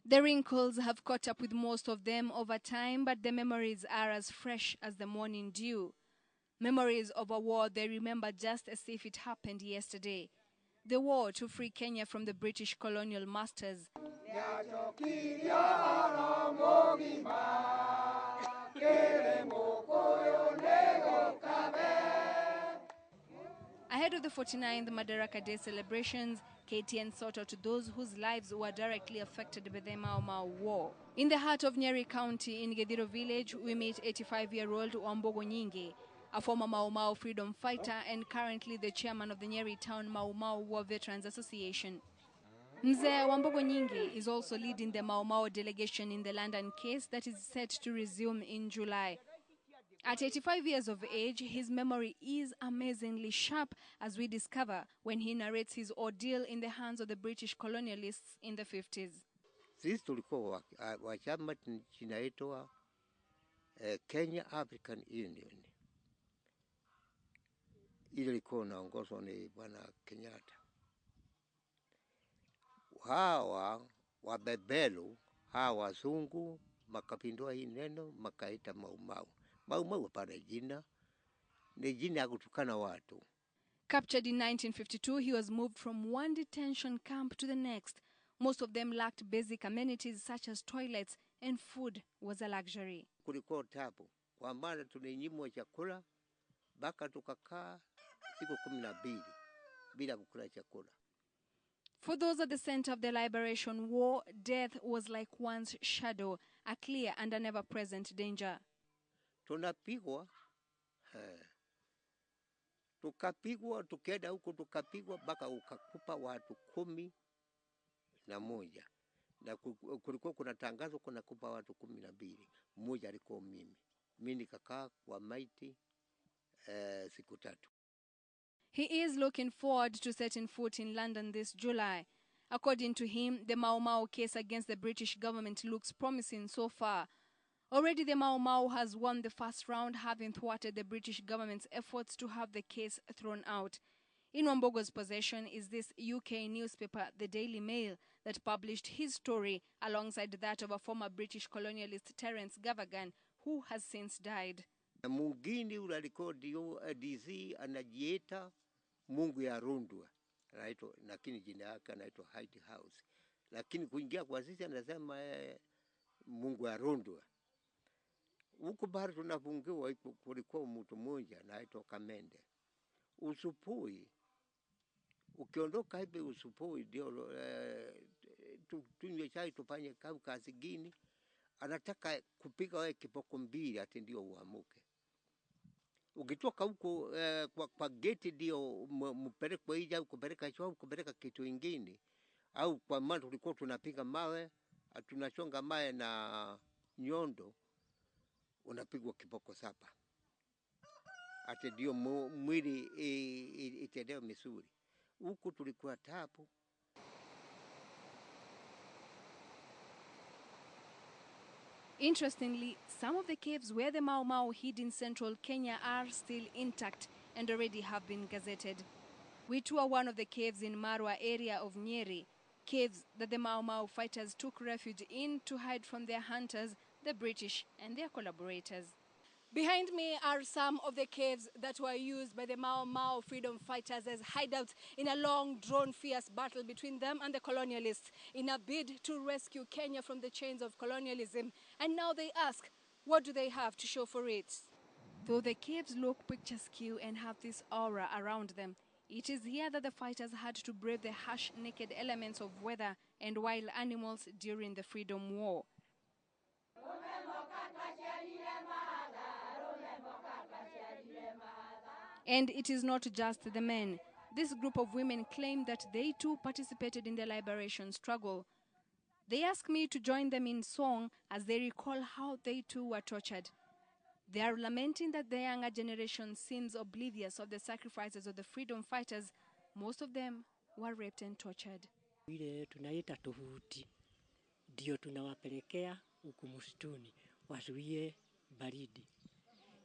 The wrinkles have caught up with most of them over time, but the memories are as fresh as the morning dew. Memories of a war they remember just as if it happened yesterday. The war to free Kenya from the British colonial masters. Ahead of the 49th Madaraka Day celebrations, KTN sought out those whose lives were directly affected by the Mau Mau War. In the heart of Nderi County, in Gediro village, we meet 85-year-old Wambugu Nyingi, a former Mau Mau freedom fighter and currently the chairman of the Nderi Town Mau Mau War Veterans Association. Mzee Wambugu Nyingi is also leading the Mau Mau delegation in the London case that is set to resume in July. At 85 years of age, his memory is amazingly sharp, as we discover when he narrates his ordeal in the hands of the British colonialists in the 50s. Sisi tulikuwa wa chama kinaitwa Kenya African Union. Ile ilikuwa inaongozwa ni Bwana Kenyatta. Hawa wabebelu, hawa wazungu, makapindua hii neno, makaita Mau Mau. Mau Mau pale jina, ni jina ya kutukana watu. Captured in 1952, he was moved from one detention camp to the next. Most of them lacked basic amenities such as toilets, and food was a luxury. Kulikuwa tabu, kwa maana tulinyimwa chakula, baka tukakaa siku 12 bila kukula chakula. For those at the center of the liberation war, death was like one's shadow, a clear and a never-present danger. Tunapigwa, tukapigwa, tukenda huko tukapigwa, baka ukakupa watu 11. Na kulikuwa kuna tangazo kuna kupa watu 12. Mmoja alikuwa mimi. Mimi nikakaa kwa maiti siku 3. He is looking forward to setting foot in London this July. According to him, the Mau Mau case against the British government looks promising so far. Already the Mau Mau has won the first round, having thwarted the British government's efforts to have the case thrown out. In Wambugu's possession is this UK newspaper, the Daily Mail, that published his story alongside that of a former British colonialist, Terence Gavagan, who has since died. Mwingine ule alikuwa DC anajiita Mungu ya Rundwa. Anaitwa, lakini jina yake anaitwa White House. Lakini kuingia kwa sisi anasema Mungu ya Rundwa. Huko bado tunafungiwa, kulikuwa mtu mmoja anaitwa Kamende. Usupui, ukiondoka hivi usupui ndio tunywe chai tufanye kazi gini, anataka kupiga wewe kiboko 2 ati ndio uamuke. Ukitoka huko kwa gate ndio mpeleke hija kupeleka choo kupeleka kitu kingine, au kwa maana tulikuwa tunapiga mawe, tunachonga mawe na nyondo, unapigwa kiboko 7. Ati ndio mwili itendeo misuri. Huku tulikuwa tabu. Interestingly, some of the caves where the Mau Mau hid in central Kenya are still intact and already have been gazetted. We tour one of the caves in Marwa area of Nderi, caves that the Mau Mau fighters took refuge in to hide from their hunters, the British and their collaborators. Behind me are some of the caves that were used by the Mau Mau freedom fighters as hideouts in a long, drawn, fierce battle between them and the colonialists in a bid to rescue Kenya from the chains of colonialism. And now they ask, what do they have to show for it? Though the caves look picturesque and have this aura around them, it is here that the fighters had to brave the harsh, naked elements of weather and wild animals during the Freedom War. And it is not just the men. This group of women claim that they too participated in the liberation struggle. They ask me to join them in song as they recall how they too were tortured. They are lamenting that the younger generation seems oblivious of the sacrifices of the freedom fighters. Most of them were raped and tortured. Ile tunaita tovuti ndio tunawapelekea huku msituni wazuie baridi.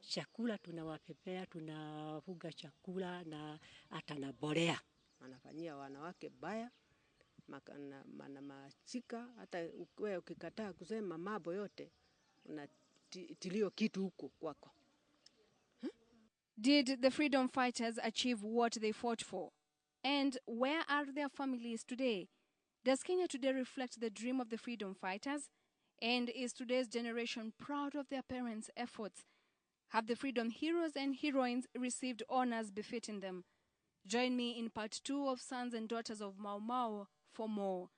Chakula tunawapepea, tunafuga chakula na hata na mbolea. Wanafanyia wanawake baya, machika, hata wewe ukikataa kusema mambo yote unatilio kitu huko kwako. Did the freedom fighters achieve what they fought for? And where are their families today? Does Kenya today reflect the dream of the freedom fighters? And is today's generation proud of their parents' efforts? Have the freedom heroes and heroines received honors befitting them? Join me in part 2 of Sons and Daughters of Mau Mau for more.